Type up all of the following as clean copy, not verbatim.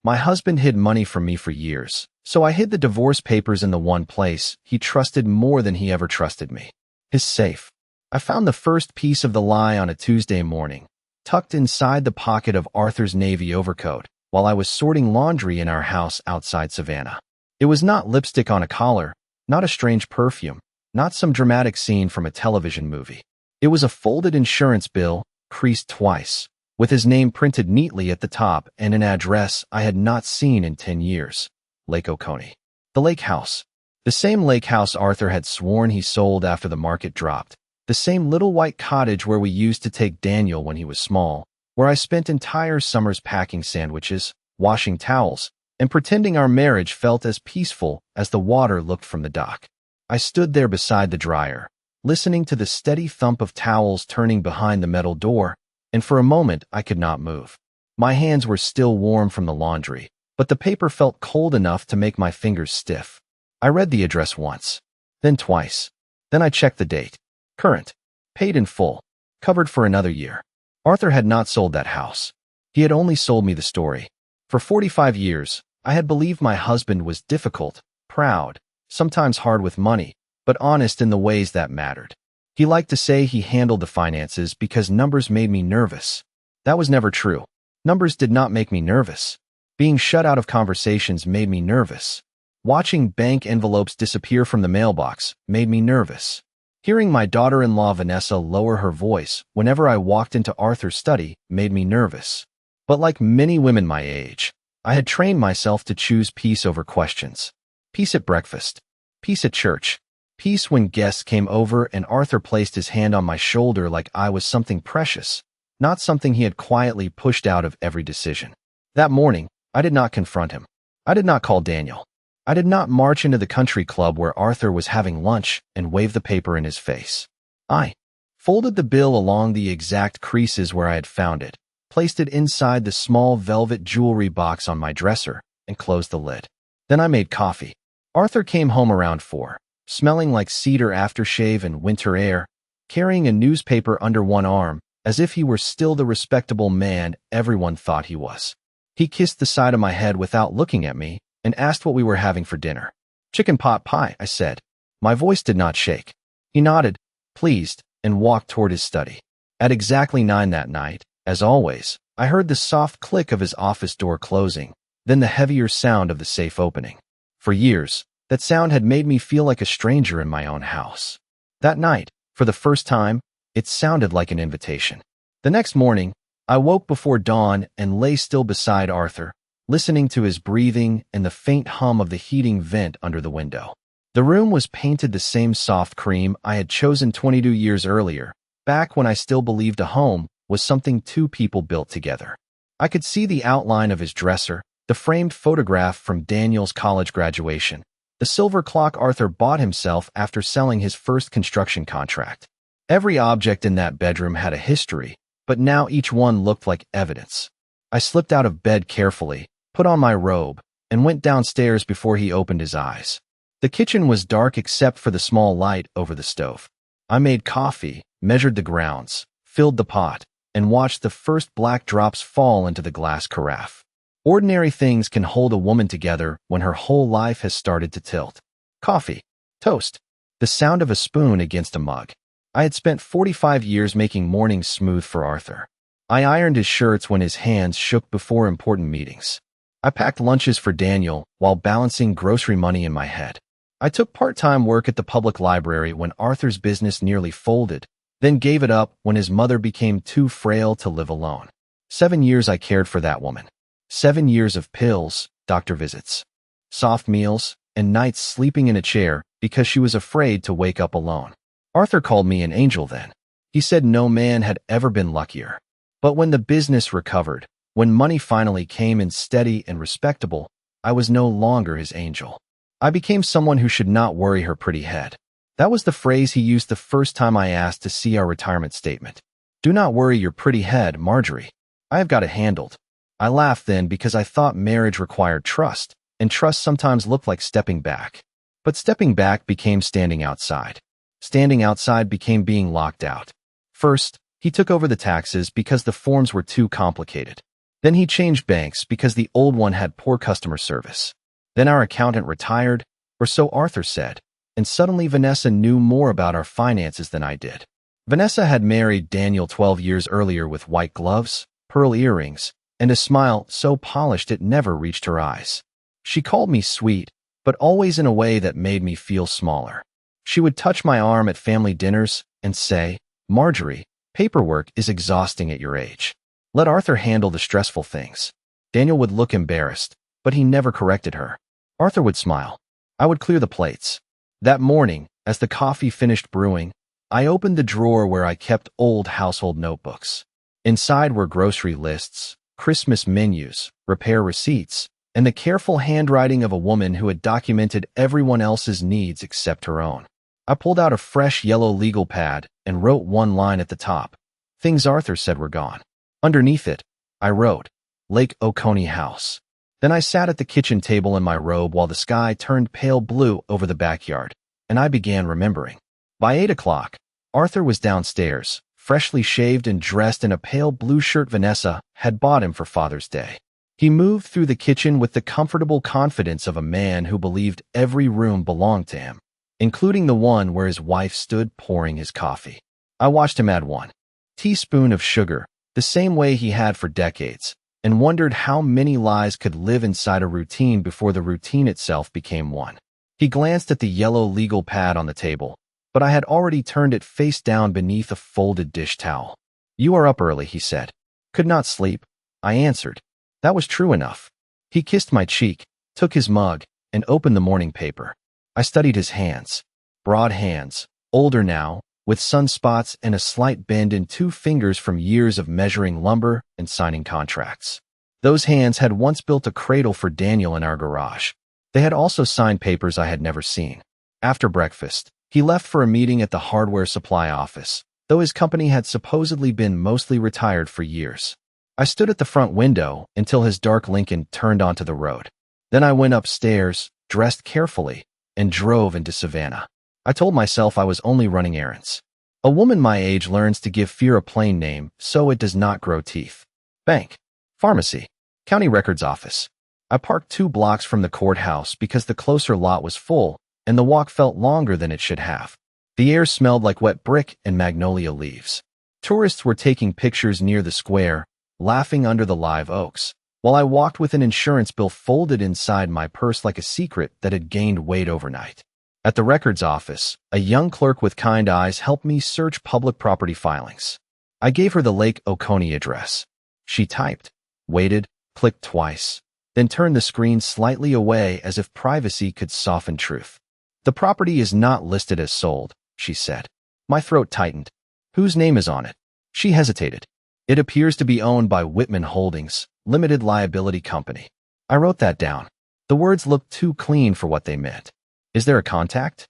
My husband hid money from me for years, so I hid the divorce papers in the one place he trusted more than he ever trusted me: his safe. I found the first piece of the lie on a Tuesday morning, tucked inside the pocket of Arthur's navy overcoat, while I was sorting laundry in our house outside Savannah. It was not lipstick on a collar, not a strange perfume, not some dramatic scene from a television movie. It was a folded insurance bill, creased twice, with his name printed neatly at the top and an address I had not seen in 10 years: Lake Oconee. The lake house. The same lake house Arthur had sworn he sold after the market dropped. The same little white cottage where we used to take Daniel when he was small, where I spent entire summers packing sandwiches, washing towels, and pretending our marriage felt as peaceful as the water looked from the dock. I stood there beside the dryer, listening to the steady thump of towels turning behind the metal door, and for a moment I could not move. My hands were still warm from the laundry, but the paper felt cold enough to make my fingers stiff. I read the address once, then twice. Then I checked the date. Current. Paid in full. Covered for another year. Arthur had not sold that house. He had only sold me the story. For 45 years, I had believed my husband was difficult, proud, sometimes hard with money, but honest in the ways that mattered. He liked to say he handled the finances because numbers made me nervous. That was never true. Numbers did not make me nervous. Being shut out of conversations made me nervous. Watching bank envelopes disappear from the mailbox made me nervous. Hearing my daughter-in-law Vanessa lower her voice whenever I walked into Arthur's study made me nervous. But like many women my age, I had trained myself to choose peace over questions. Peace at breakfast. Peace at church. Peace when guests came over and Arthur placed his hand on my shoulder like I was something precious, not something he had quietly pushed out of every decision. That morning, I did not confront him. I did not call Daniel. I did not march into the country club where Arthur was having lunch and wave the paper in his face. I folded the bill along the exact creases where I had found it, placed it inside the small velvet jewelry box on my dresser, and closed the lid. Then I made coffee. Arthur came home around 4, smelling like cedar aftershave and winter air, carrying a newspaper under one arm, as if he were still the respectable man everyone thought he was. He kissed the side of my head without looking at me and asked what we were having for dinner. "Chicken pot pie," I said. My voice did not shake. He nodded, pleased, and walked toward his study. At exactly 9 that night, as always, I heard the soft click of his office door closing, then the heavier sound of the safe opening. For years, that sound had made me feel like a stranger in my own house. That night, for the first time, it sounded like an invitation. The next morning, I woke before dawn and lay still beside Arthur, listening to his breathing and the faint hum of the heating vent under the window. The room was painted the same soft cream I had chosen 22 years earlier, back when I still believed a home was something two people built together. I could see the outline of his dresser, the framed photograph from Daniel's college graduation, the silver clock Arthur bought himself after selling his first construction contract. Every object in that bedroom had a history, but now each one looked like evidence. I slipped out of bed carefully, put on my robe, and went downstairs before he opened his eyes. The kitchen was dark except for the small light over the stove. I made coffee, measured the grounds, filled the pot, and watched the first black drops fall into the glass carafe. Ordinary things can hold a woman together when her whole life has started to tilt. Coffee. Toast. The sound of a spoon against a mug. I had spent 45 years making mornings smooth for Arthur. I ironed his shirts when his hands shook before important meetings. I packed lunches for Daniel while balancing grocery money in my head. I took part-time work at the public library when Arthur's business nearly folded, then gave it up when his mother became too frail to live alone. 7 years I cared for that woman. 7 years of pills, doctor visits, soft meals, and nights sleeping in a chair because she was afraid to wake up alone. Arthur called me an angel then. He said no man had ever been luckier. But when the business recovered, when money finally came in steady and respectable, I was no longer his angel. I became someone who should not worry her pretty head. That was the phrase he used the first time I asked to see our retirement statement. "Do not worry your pretty head, Marjorie. I have got it handled." I laughed then because I thought marriage required trust, and trust sometimes looked like stepping back. But stepping back became standing outside. Standing outside became being locked out. First, he took over the taxes because the forms were too complicated. Then he changed banks because the old one had poor customer service. Then our accountant retired, or so Arthur said, and suddenly Vanessa knew more about our finances than I did. Vanessa had married Daniel 12 years earlier with white gloves, pearl earrings, and a smile so polished it never reached her eyes. She called me sweet, but always in a way that made me feel smaller. She would touch my arm at family dinners and say, "Marjorie, paperwork is exhausting at your age. Let Arthur handle the stressful things." Daniel would look embarrassed, but he never corrected her. Arthur would smile. I would clear the plates. That morning, as the coffee finished brewing, I opened the drawer where I kept old household notebooks. Inside were grocery lists, Christmas menus, repair receipts, and the careful handwriting of a woman who had documented everyone else's needs except her own. I pulled out a fresh yellow legal pad and wrote one line at the top. Things Arthur said were gone. Underneath it, I wrote, Lake Oconee House. Then I sat at the kitchen table in my robe while the sky turned pale blue over the backyard, and I began remembering. By 8 o'clock, Arthur was downstairs, freshly shaved and dressed in a pale blue shirt Vanessa had bought him for Father's Day. He moved through the kitchen with the comfortable confidence of a man who believed every room belonged to him, including the one where his wife stood pouring his coffee. I watched him add 1 teaspoon of sugar, the same way he had for decades, and wondered how many lies could live inside a routine before the routine itself became one. He glanced at the yellow legal pad on the table, but I had already turned it face down beneath a folded dish towel. "You are up early," he said. "Could not sleep," I answered. That was true enough. He kissed my cheek, took his mug, and opened the morning paper. I studied his hands. Broad hands, older now, with sunspots and a slight bend in 2 fingers from years of measuring lumber and signing contracts. Those hands had once built a cradle for Daniel in our garage. They had also signed papers I had never seen. After breakfast, he left for a meeting at the hardware supply office, though his company had supposedly been mostly retired for years. I stood at the front window until his dark Lincoln turned onto the road. Then I went upstairs, dressed carefully, and drove into Savannah. I told myself I was only running errands. A woman my age learns to give fear a plain name so it does not grow teeth. Bank, pharmacy, county records office. I parked 2 blocks from the courthouse because the closer lot was full, and the walk felt longer than it should have. The air smelled like wet brick and magnolia leaves. Tourists were taking pictures near the square, laughing under the live oaks, while I walked with an insurance bill folded inside my purse like a secret that had gained weight overnight. At the records office, a young clerk with kind eyes helped me search public property filings. I gave her the Lake Oconee address. She typed, waited, clicked twice, then turned the screen slightly away as if privacy could soften truth. "The property is not listed as sold," she said. My throat tightened. "Whose name is on it?" She hesitated. "It appears to be owned by Whitman Holdings, Limited Liability Company." I wrote that down. The words looked too clean for what they meant. "Is there a contact?"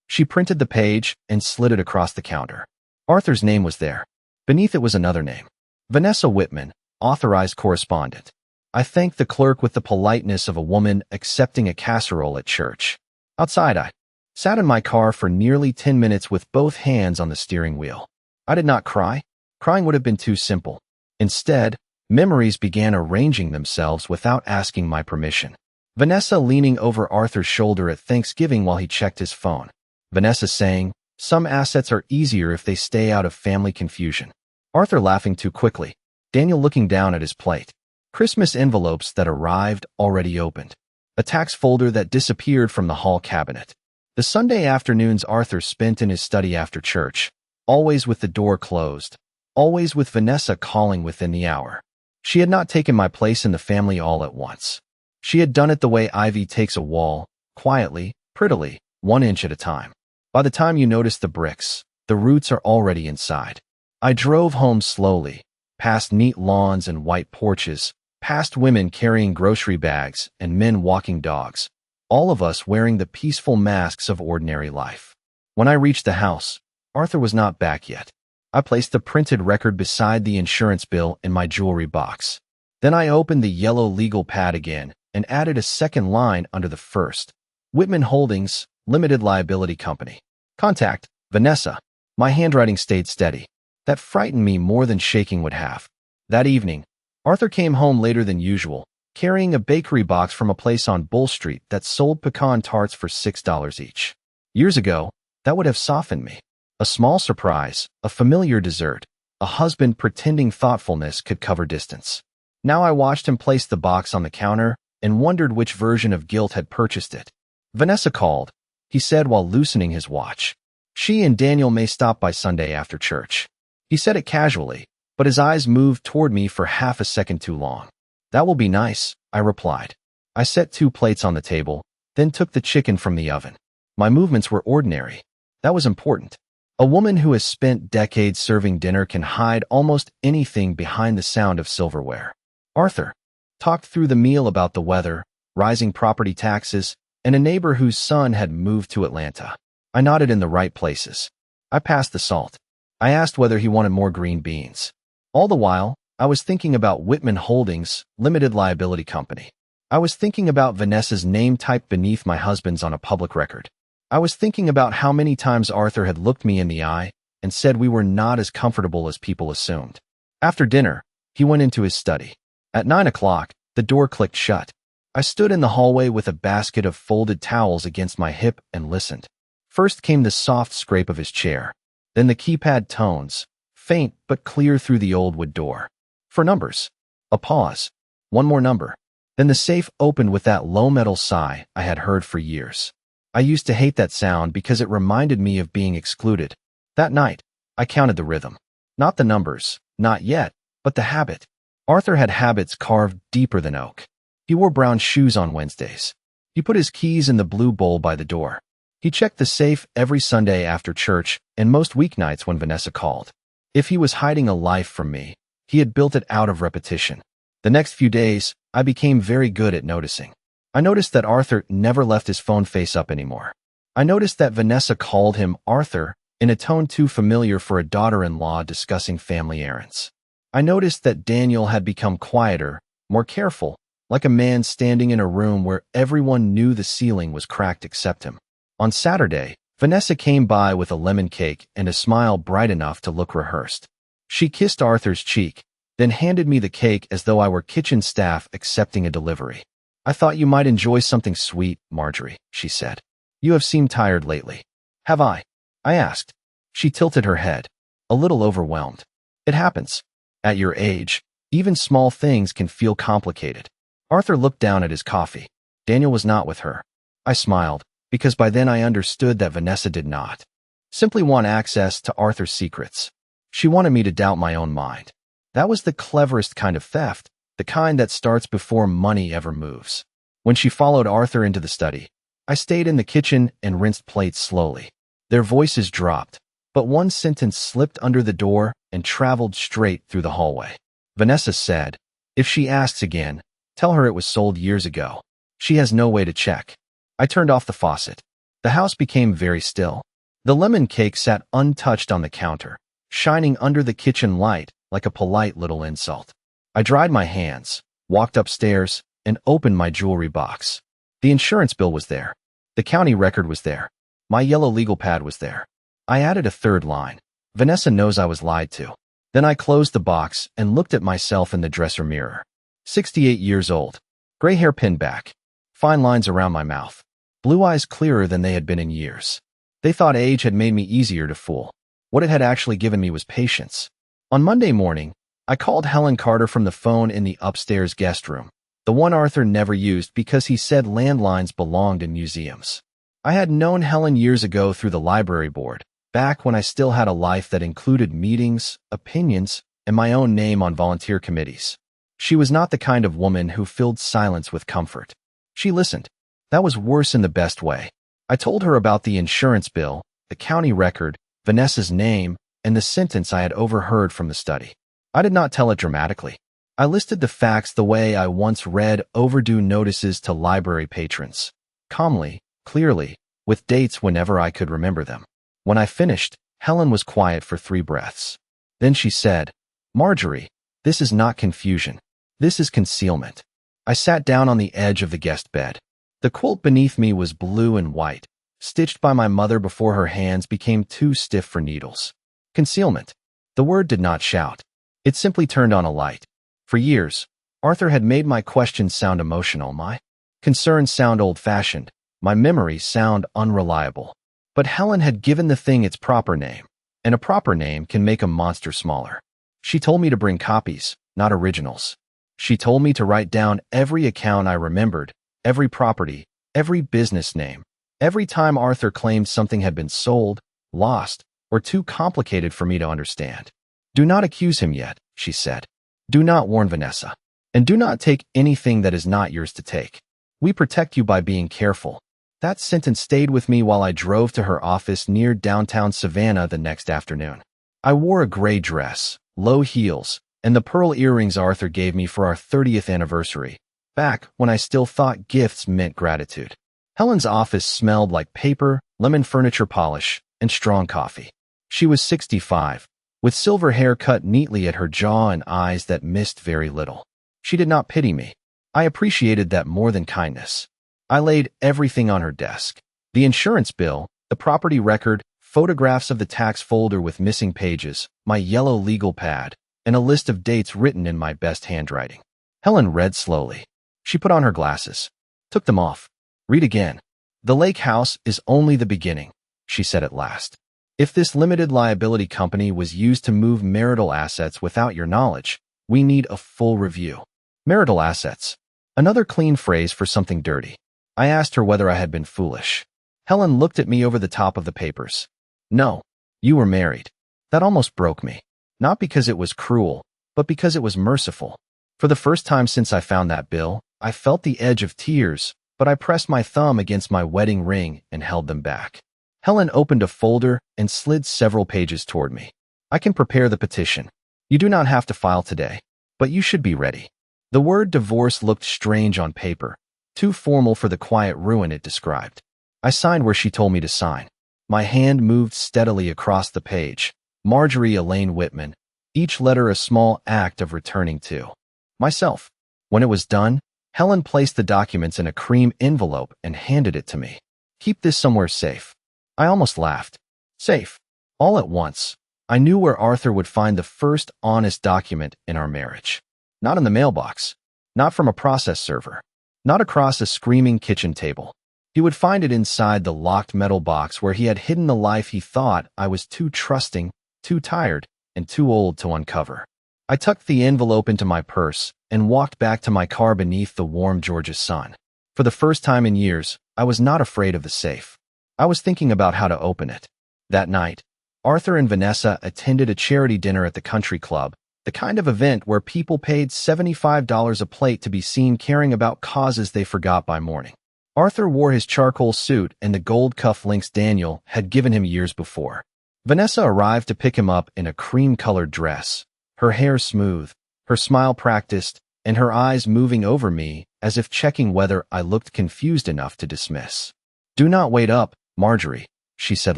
She printed the page and slid it across the counter. Arthur's name was there. Beneath it was another name. Vanessa Whitman, authorized correspondent. I thanked the clerk with the politeness of a woman accepting a casserole at church. Outside, I sat in my car for nearly 10 minutes with both hands on the steering wheel. I did not cry. Crying would have been too simple. Instead, memories began arranging themselves without asking my permission. Vanessa leaning over Arthur's shoulder at Thanksgiving while he checked his phone. Vanessa saying, "Some assets are easier if they stay out of family confusion." Arthur laughing too quickly. Daniel looking down at his plate. Christmas envelopes that arrived already opened. A tax folder that disappeared from the hall cabinet. The Sunday afternoons Arthur spent in his study after church, always with the door closed, always with Vanessa calling within the hour. She had not taken my place in the family all at once. She had done it the way ivy takes a wall, quietly, prettily, 1 inch at a time. By the time you notice the bricks, the roots are already inside. I drove home slowly, past neat lawns and white porches, past women carrying grocery bags and men walking dogs, all of us wearing the peaceful masks of ordinary life. When I reached the house, Arthur was not back yet. I placed the printed record beside the insurance bill in my jewelry box. Then I opened the yellow legal pad again and added a second line under the first. Whitman Holdings, Limited Liability Company. Contact, Vanessa. My handwriting stayed steady. That frightened me more than shaking would have. That evening, Arthur came home later than usual, carrying a bakery box from a place on Bull Street that sold pecan tarts for $6 each. Years ago, that would have softened me. A small surprise, a familiar dessert, a husband pretending thoughtfulness could cover distance. Now I watched him place the box on the counter and wondered which version of guilt had purchased it. Vanessa called, he said while loosening his watch. She and Daniel may stop by Sunday after church. He said it casually, but his eyes moved toward me for half a second too long. That will be nice, I replied. I set 2 plates on the table, then took the chicken from the oven. My movements were ordinary. That was important. A woman who has spent decades serving dinner can hide almost anything behind the sound of silverware. Arthur talked through the meal about the weather, rising property taxes, and a neighbor whose son had moved to Atlanta. I nodded in the right places. I passed the salt. I asked whether he wanted more green beans. All the while, I was thinking about Whitman Holdings, Limited Liability Company. I was thinking about Vanessa's name typed beneath my husband's on a public record. I was thinking about how many times Arthur had looked me in the eye and said we were not as comfortable as people assumed. After dinner, he went into his study. At 9 o'clock, the door clicked shut. I stood in the hallway with a basket of folded towels against my hip and listened. First came the soft scrape of his chair, then the keypad tones, faint but clear through the old wood door. For numbers. A pause. One more number. Then the safe opened with that low metal sigh I had heard for years. I used to hate that sound because it reminded me of being excluded. That night, I counted the rhythm. Not the numbers, not yet, but the habit. Arthur had habits carved deeper than oak. He wore brown shoes on Wednesdays. He put his keys in the blue bowl by the door. He checked the safe every Sunday after church and most weeknights when Vanessa called. If he was hiding a life from me, he had built it out of repetition. The next few days, I became very good at noticing. I noticed that Arthur never left his phone face up anymore. I noticed that Vanessa called him Arthur in a tone too familiar for a daughter-in-law discussing family errands. I noticed that Daniel had become quieter, more careful, like a man standing in a room where everyone knew the ceiling was cracked except him. On Saturday, Vanessa came by with a lemon cake and a smile bright enough to look rehearsed. She kissed Arthur's cheek, then handed me the cake as though I were kitchen staff accepting a delivery. I thought you might enjoy something sweet, Marjorie, she said. You have seemed tired lately. Have I? I asked. She tilted her head, a little overwhelmed. It happens. At your age, even small things can feel complicated. Arthur looked down at his coffee. Daniel was not with her. I smiled, because by then I understood that Vanessa did not simply want access to Arthur's secrets. She wanted me to doubt my own mind. That was the cleverest kind of theft, the kind that starts before money ever moves. When she followed Arthur into the study, I stayed in the kitchen and rinsed plates slowly. Their voices dropped, but one sentence slipped under the door and traveled straight through the hallway. Vanessa said, if she asks again, tell her it was sold years ago. She has no way to check. I turned off the faucet. The house became very still. The lemon cake sat untouched on the counter, shining under the kitchen light like a polite little insult. I dried my hands, walked upstairs, and opened my jewelry box. The insurance bill was there. The county record was there. My yellow legal pad was there. I added a third line. Vanessa knows I was lied to. Then I closed the box and looked at myself in the dresser mirror. 68 years old. Gray hair pinned back. Fine lines around my mouth. Blue eyes clearer than they had been in years. They thought age had made me easier to fool. What it had actually given me was patience. On Monday morning, I called Helen Carter from the phone in the upstairs guest room, the one Arthur never used because he said landlines belonged in museums. I had known Helen years ago through the library board, back when I still had a life that included meetings, opinions, and my own name on volunteer committees. She was not the kind of woman who filled silence with comfort. She listened. That was worse in the best way. I told her about the insurance bill, the county record, Vanessa's name, and the sentence I had overheard from the study. I did not tell it dramatically. I listed the facts the way I once read overdue notices to library patrons. Calmly, clearly, with dates whenever I could remember them. When I finished, Helen was quiet for 3 breaths. Then she said, Marjorie, this is not confusion. This is concealment. I sat down on the edge of the guest bed. The quilt beneath me was blue and white, stitched by my mother before her hands became too stiff for needles. Concealment. The word did not shout. It simply turned on a light. For years, Arthur had made my questions sound emotional, my concerns sound old-fashioned, my memories sound unreliable. But Helen had given the thing its proper name, and a proper name can make a monster smaller. She told me to bring copies, not originals. She told me to write down every account I remembered, every property, every business name, every time Arthur claimed something had been sold, lost, or too complicated for me to understand. Do not accuse him yet, she said. Do not warn Vanessa. And do not take anything that is not yours to take. We protect you by being careful. That sentence stayed with me while I drove to her office near downtown Savannah the next afternoon. I wore a gray dress, low heels, and the pearl earrings Arthur gave me for our 30th anniversary, back when I still thought gifts meant gratitude. Helen's office smelled like paper, lemon furniture polish, and strong coffee. She was 65, with silver hair cut neatly at her jaw and eyes that missed very little. She did not pity me. I appreciated that more than kindness. I laid everything on her desk. The insurance bill, the property record, photographs of the tax folder with missing pages, my yellow legal pad, and a list of dates written in my best handwriting. Helen read slowly. She put on her glasses, took them off. Read again. The lake house is only the beginning, she said at last. If this limited liability company was used to move marital assets without your knowledge, we need a full review. Marital assets. Another clean phrase for something dirty. I asked her whether I had been foolish. Helen looked at me over the top of the papers. No, you were married. That almost broke me. Not because it was cruel, but because it was merciful. For the first time since I found that bill, I felt the edge of tears, but I pressed my thumb against my wedding ring and held them back. Helen opened a folder and slid several pages toward me. I can prepare the petition. You do not have to file today, but you should be ready. The word divorce looked strange on paper, too formal for the quiet ruin it described. I signed where she told me to sign. My hand moved steadily across the page. Marjorie Elaine Whitman, each letter a small act of returning to myself. When it was done, Helen placed the documents in a cream envelope and handed it to me. Keep this somewhere safe. I almost laughed. Safe. All at once, I knew where Arthur would find the first honest document in our marriage. Not in the mailbox. Not from a process server. Not across a screaming kitchen table. He would find it inside the locked metal box where he had hidden the life he thought I was too trusting, too tired, and too old to uncover. I tucked the envelope into my purse and walked back to my car beneath the warm Georgia sun. For the first time in years, I was not afraid of the safe. I was thinking about how to open it. That night, Arthur and Vanessa attended a charity dinner at the country club, the kind of event where people paid $75 a plate to be seen caring about causes they forgot by morning. Arthur wore his charcoal suit and the gold cuff links Daniel had given him years before. Vanessa arrived to pick him up in a cream-colored dress, her hair smooth, her smile practiced, and her eyes moving over me as if checking whether I looked confused enough to dismiss. Do not wait up, Marjorie, she said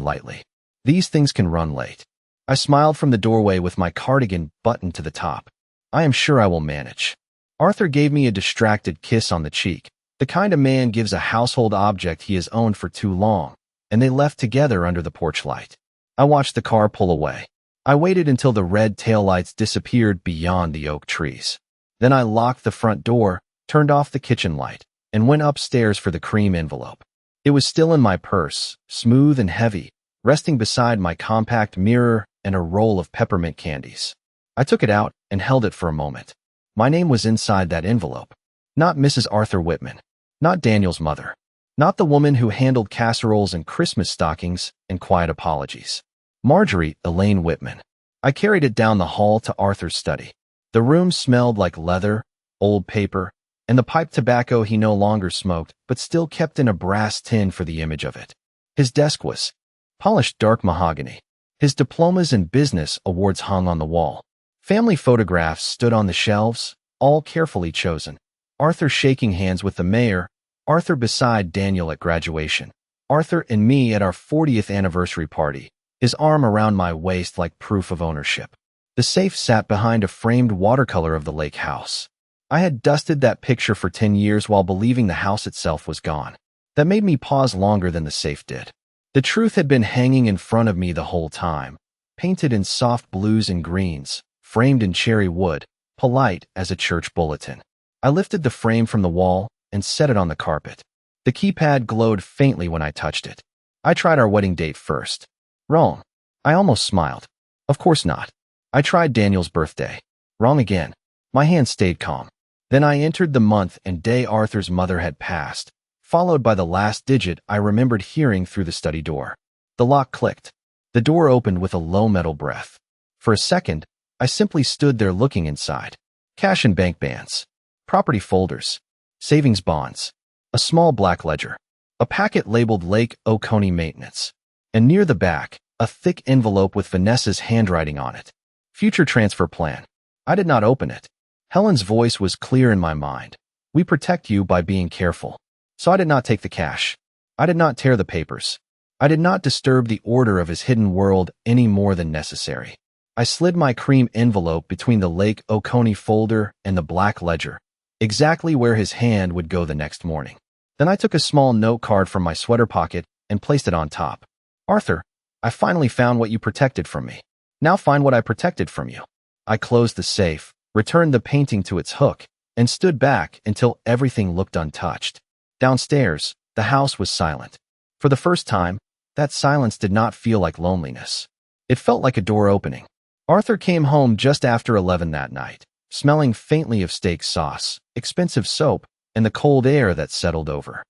lightly. These things can run late. I smiled from the doorway with my cardigan buttoned to the top. I am sure I will manage. Arthur gave me a distracted kiss on the cheek, the kind a man gives a household object he has owned for too long, and they left together under the porch light. I watched the car pull away. I waited until the red taillights disappeared beyond the oak trees. Then I locked the front door, turned off the kitchen light, and went upstairs for the cream envelope. It was still in my purse, smooth and heavy, resting beside my compact mirror and a roll of peppermint candies. I took it out and held it for a moment. My name was inside that envelope. Not Mrs. Arthur Whitman. Not Daniel's mother. Not the woman who handled casseroles and Christmas stockings and quiet apologies. Marjorie Elaine Whitman. I carried it down the hall to Arthur's study. The room smelled like leather, old paper, and the pipe tobacco he no longer smoked but still kept in a brass tin for the image of it. His desk was polished dark mahogany. His diplomas and business awards hung on the wall. Family photographs stood on the shelves, all carefully chosen. Arthur shaking hands with the mayor, Arthur beside Daniel at graduation, Arthur and me at our 40th anniversary party, his arm around my waist like proof of ownership. The safe sat behind a framed watercolor of the lake house. I had dusted that picture for 10 years while believing the house itself was gone. That made me pause longer than the safe did. The truth had been hanging in front of me the whole time, painted in soft blues and greens, framed in cherry wood, polite as a church bulletin. I lifted the frame from the wall and set it on the carpet. The keypad glowed faintly when I touched it. I tried our wedding date first. Wrong. I almost smiled. Of course not. I tried Daniel's birthday. Wrong again. My hand stayed calm. Then I entered the month and day Arthur's mother had passed, followed by the last digit I remembered hearing through the study door. The lock clicked. The door opened with a low metal breath. For a second, I simply stood there looking inside. Cash and bank bands, property folders, savings bonds, a small black ledger, a packet labeled Lake Oconee Maintenance, and near the back, a thick envelope with Vanessa's handwriting on it. Future transfer plan. I did not open it. Helen's voice was clear in my mind. We protect you by being careful. So I did not take the cash. I did not tear the papers. I did not disturb the order of his hidden world any more than necessary. I slid my cream envelope between the Lake Oconee folder and the black ledger, exactly where his hand would go the next morning. Then I took a small note card from my sweater pocket and placed it on top. Arthur, I finally found what you protected from me. Now find what I protected from you. I closed the safe, returned the painting to its hook, and stood back until everything looked untouched. Downstairs, the house was silent. For the first time, that silence did not feel like loneliness. It felt like a door opening. Arthur came home just after 11 that night, smelling faintly of steak sauce, expensive soap, and the cold air that settled over.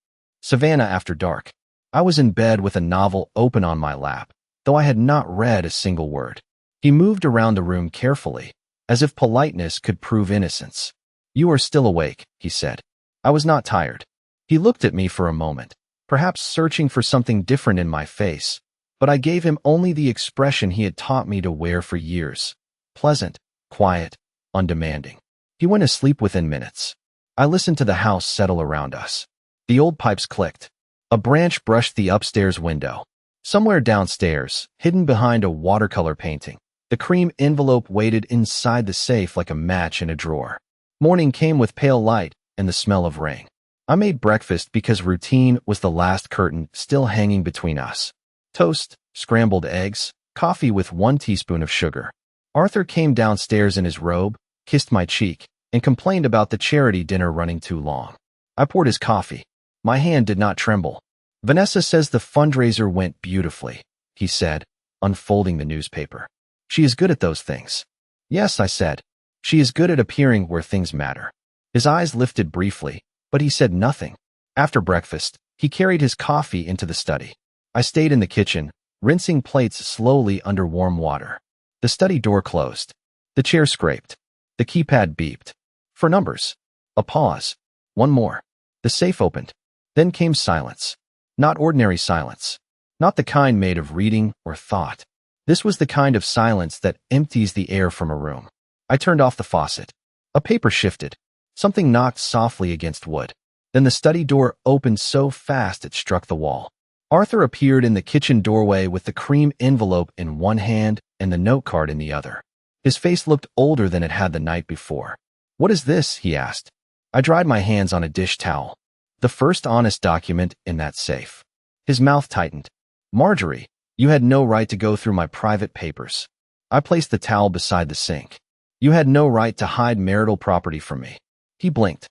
Savannah after dark. I was in bed with a novel open on my lap, though I had not read a single word. He moved around the room carefully, as if politeness could prove innocence. You are still awake, he said. I was not tired. He looked at me for a moment, perhaps searching for something different in my face, but I gave him only the expression he had taught me to wear for years. Pleasant, quiet, undemanding. He went asleep within minutes. I listened to the house settle around us. The old pipes clicked. A branch brushed the upstairs window. Somewhere downstairs, hidden behind a watercolor painting, the cream envelope waited inside the safe like a match in a drawer. Morning came with pale light and the smell of rain. I made breakfast because routine was the last curtain still hanging between us. Toast, scrambled eggs, coffee with 1 teaspoon of sugar. Arthur came downstairs in his robe, kissed my cheek, and complained about the charity dinner running too long. I poured his coffee. My hand did not tremble. Vanessa says the fundraiser went beautifully, he said, unfolding the newspaper. She is good at those things. Yes, I said. She is good at appearing where things matter. His eyes lifted briefly, but he said nothing. After breakfast, he carried his coffee into the study. I stayed in the kitchen, rinsing plates slowly under warm water. The study door closed. The chair scraped. The keypad beeped. For numbers. A pause. One more. The safe opened. Then came silence. Not ordinary silence. Not the kind made of reading or thought. This was the kind of silence that empties the air from a room. I turned off the faucet. A paper shifted. Something knocked softly against wood. Then the study door opened so fast it struck the wall. Arthur appeared in the kitchen doorway with the cream envelope in one hand and the note card in the other. His face looked older than it had the night before. What is this? He asked. I dried my hands on a dish towel. The first honest document in that safe. His mouth tightened. Marjorie, you had no right to go through my private papers. I placed the towel beside the sink. You had no right to hide marital property from me. He blinked.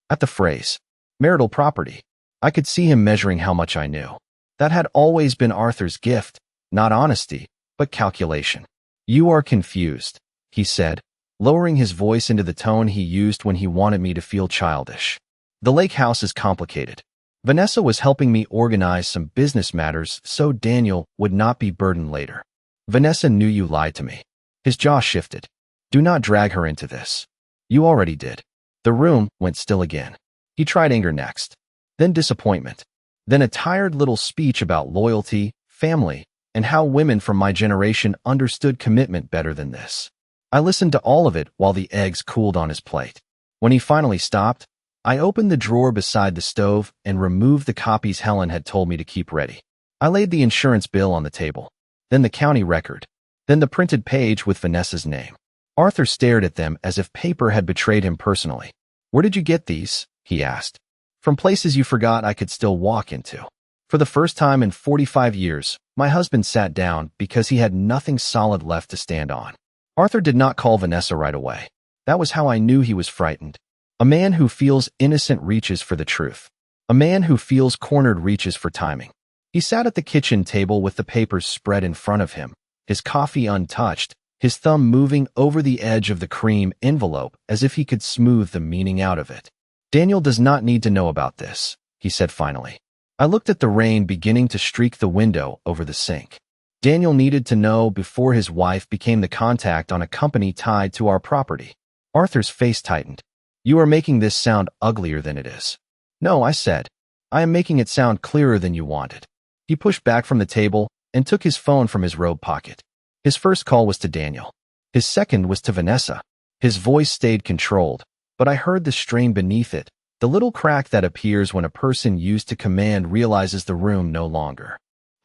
At the phrase, marital property, I could see him measuring how much I knew. That had always been Arthur's gift, not honesty, but calculation. You are confused, he said, lowering his voice into the tone he used when he wanted me to feel childish. The lake house is complicated. Vanessa was helping me organize some business matters so Daniel would not be burdened later. Vanessa knew you lied to me. His jaw shifted. Do not drag her into this. You already did. The room went still again. He tried anger next. Then disappointment. Then a tired little speech about loyalty, family, and how women from my generation understood commitment better than this. I listened to all of it while the eggs cooled on his plate. When he finally stopped, I opened the drawer beside the stove and removed the copies Helen had told me to keep ready. I laid the insurance bill on the table, then the county record, then the printed page with Vanessa's name. Arthur stared at them as if paper had betrayed him personally. Where did you get these? He asked. From places you forgot I could still walk into. For the first time in 45 years, my husband sat down because he had nothing solid left to stand on. Arthur did not call Vanessa right away. That was how I knew he was frightened. A man who feels innocent reaches for the truth. A man who feels cornered reaches for timing. He sat at the kitchen table with the papers spread in front of him, his coffee untouched, his thumb moving over the edge of the cream envelope as if he could smooth the meaning out of it. Daniel does not need to know about this, he said finally. I looked at the rain beginning to streak the window over the sink. Daniel needed to know before his wife became the contact on a company tied to our property. Arthur's face tightened. You are making this sound uglier than it is. No, I said. I am making it sound clearer than you wanted. He pushed back from the table and took his phone from his robe pocket. His first call was to Daniel. His second was to Vanessa. His voice stayed controlled, but I heard the strain beneath it, the little crack that appears when a person used to command realizes the room no longer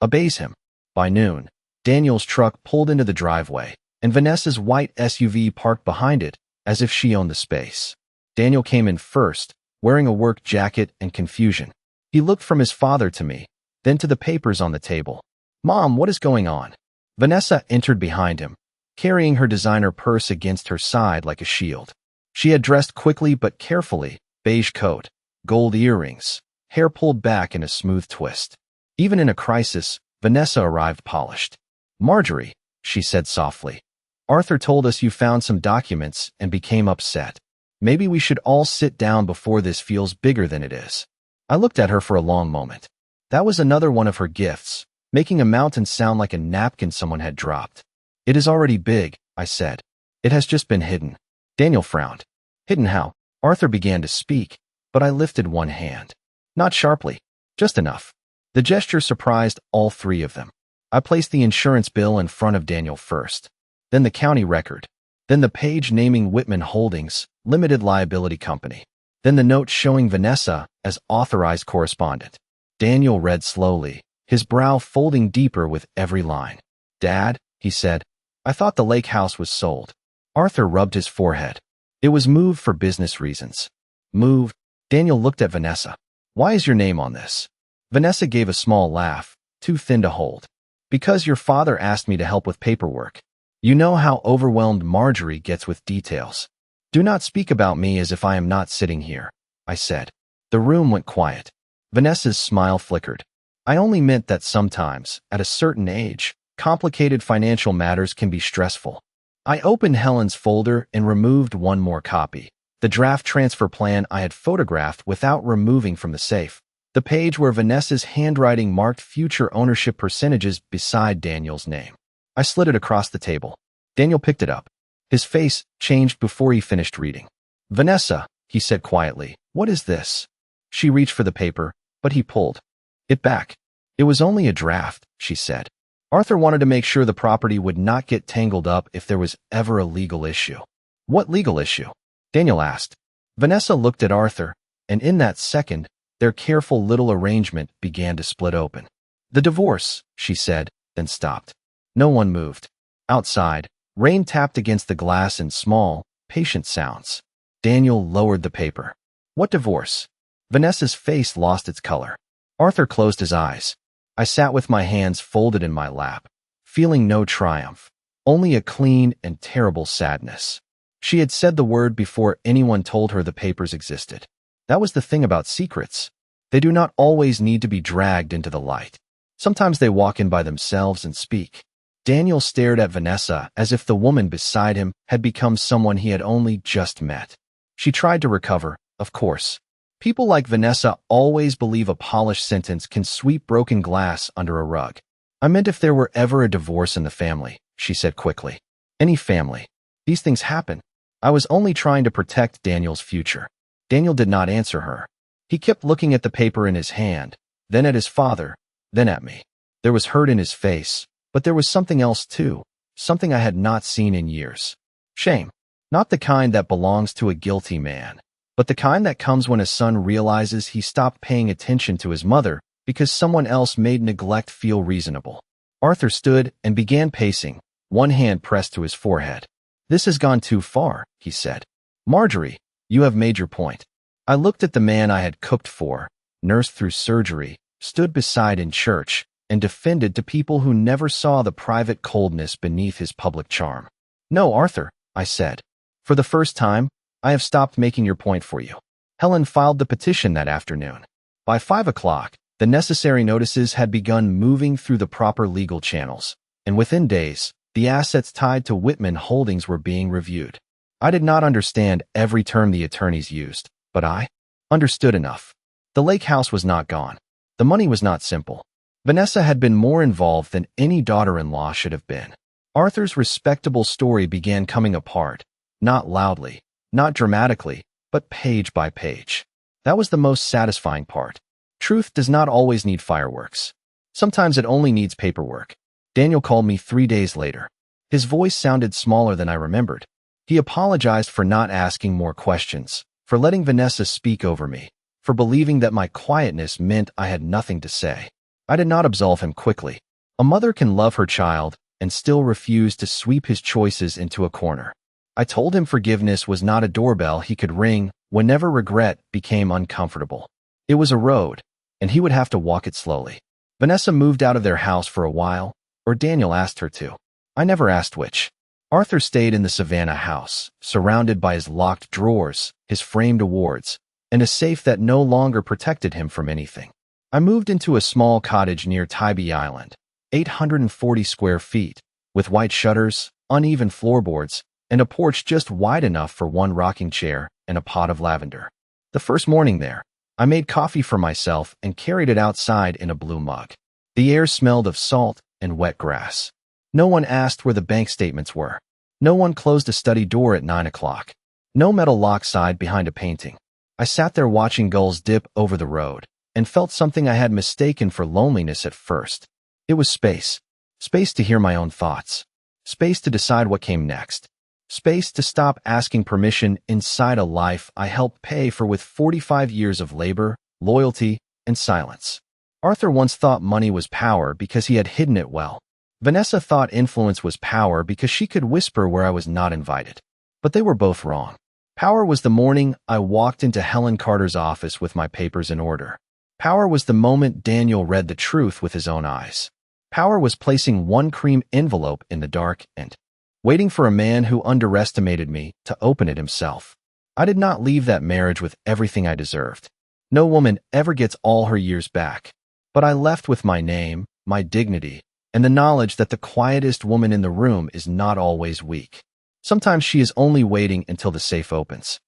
obeys him. By noon, Daniel's truck pulled into the driveway, and Vanessa's white SUV parked behind it, as if she owned the space. Daniel came in first, wearing a work jacket and confusion. He looked from his father to me, then to the papers on the table. Mom, what is going on? Vanessa entered behind him, carrying her designer purse against her side like a shield. She had dressed quickly but carefully, beige coat, gold earrings, hair pulled back in a smooth twist. Even in a crisis, Vanessa arrived polished. Marjorie, she said softly, Arthur told us you found some documents and became upset. Maybe we should all sit down before this feels bigger than it is. I looked at her for a long moment. That was another one of her gifts, making a mountain sound like a napkin someone had dropped. It is already big, I said. It has just been hidden. Daniel frowned. Hidden how? Arthur began to speak, but I lifted one hand. Not sharply, just enough. The gesture surprised all three of them. I placed the insurance bill in front of Daniel first, then the county record, then the page naming Whitman Holdings, Limited Liability Company, then the note showing Vanessa as authorized correspondent. Daniel read slowly, his brow folding deeper with every line. Dad, he said, I thought the lake house was sold. Arthur rubbed his forehead. It was moved for business reasons. Moved? Daniel looked at Vanessa. Why is your name on this? Vanessa gave a small laugh, too thin to hold. Because your father asked me to help with paperwork. You know how overwhelmed Marjorie gets with details. Do not speak about me as if I am not sitting here, I said. The room went quiet. Vanessa's smile flickered. I only meant that sometimes, at a certain age, complicated financial matters can be stressful. I opened Helen's folder and removed one more copy, the draft transfer plan I had photographed without removing from the safe, the page where Vanessa's handwriting marked future ownership percentages beside Daniel's name. I slid it across the table. Daniel picked it up. His face changed before he finished reading. Vanessa, he said quietly, what is this? She reached for the paper, but he pulled it back. It was only a draft, she said. Arthur wanted to make sure the property would not get tangled up if there was ever a legal issue. What legal issue? Daniel asked. Vanessa looked at Arthur, and in that second, their careful little arrangement began to split open. The divorce, she said, then stopped. No one moved. Outside, rain tapped against the glass in small, patient sounds. Daniel lowered the paper. What divorce? Vanessa's face lost its color. Arthur closed his eyes. I sat with my hands folded in my lap, feeling no triumph, only a clean and terrible sadness. She had said the word before anyone told her the papers existed. That was the thing about secrets. They do not always need to be dragged into the light. Sometimes they walk in by themselves and speak. Daniel stared at Vanessa as if the woman beside him had become someone he had only just met. She tried to recover, of course. People like Vanessa always believe a polished sentence can sweep broken glass under a rug. I meant if there were ever a divorce in the family, she said quickly. Any family. These things happen. I was only trying to protect Daniel's future. Daniel did not answer her. He kept looking at the paper in his hand, then at his father, then at me. There was hurt in his face, but there was something else too, something I had not seen in years. Shame. Not the kind that belongs to a guilty man, but the kind that comes when a son realizes he stopped paying attention to his mother because someone else made neglect feel reasonable. Arthur stood and began pacing, one hand pressed to his forehead. This has gone too far, he said. Marjorie, you have made your point. I looked at the man I had cooked for, nursed through surgery, stood beside in church, and defended to people who never saw the private coldness beneath his public charm. No, Arthur, I said. For the first time, I have stopped making your point for you. Helen filed the petition that afternoon. By 5 o'clock, the necessary notices had begun moving through the proper legal channels, and within days, the assets tied to Whitman Holdings were being reviewed. I did not understand every term the attorneys used, but I understood enough. The lake house was not gone. The money was not simple. Vanessa had been more involved than any daughter-in-law should have been. Arthur's respectable story began coming apart, not loudly, not dramatically, but page by page. That was the most satisfying part. Truth does not always need fireworks. Sometimes it only needs paperwork. Daniel called me 3 days later. His voice sounded smaller than I remembered. He apologized for not asking more questions, for letting Vanessa speak over me, for believing that my quietness meant I had nothing to say. I did not absolve him quickly. A mother can love her child and still refuse to sweep his choices into a corner. I told him forgiveness was not a doorbell he could ring whenever regret became uncomfortable. It was a road, and he would have to walk it slowly. Vanessa moved out of their house for a while, or Daniel asked her to. I never asked which. Arthur stayed in the Savannah house, surrounded by his locked drawers, his framed awards, and a safe that no longer protected him from anything. I moved into a small cottage near Tybee Island, 840 square feet, with white shutters, uneven floorboards, and a porch just wide enough for one rocking chair and a pot of lavender. The first morning there, I made coffee for myself and carried it outside in a blue mug. The air smelled of salt and wet grass. No one asked where the bank statements were. No one closed a study door at 9 o'clock. No metal lock sign behind a painting. I sat there watching gulls dip over the road and felt something I had mistaken for loneliness at first. It was space. Space to hear my own thoughts. Space to decide what came next. Space to stop asking permission inside a life I helped pay for with 45 years of labor, loyalty, and silence. Arthur once thought money was power because he had hidden it well. Vanessa thought influence was power because she could whisper where I was not invited. But they were both wrong. Power was the morning I walked into Helen Carter's office with my papers in order. Power was the moment Daniel read the truth with his own eyes. Power was placing one cream envelope in the dark and waiting for a man who underestimated me to open it himself. I did not leave that marriage with everything I deserved. No woman ever gets all her years back. But I left with my name, my dignity, and the knowledge that the quietest woman in the room is not always weak. Sometimes she is only waiting until the safe opens.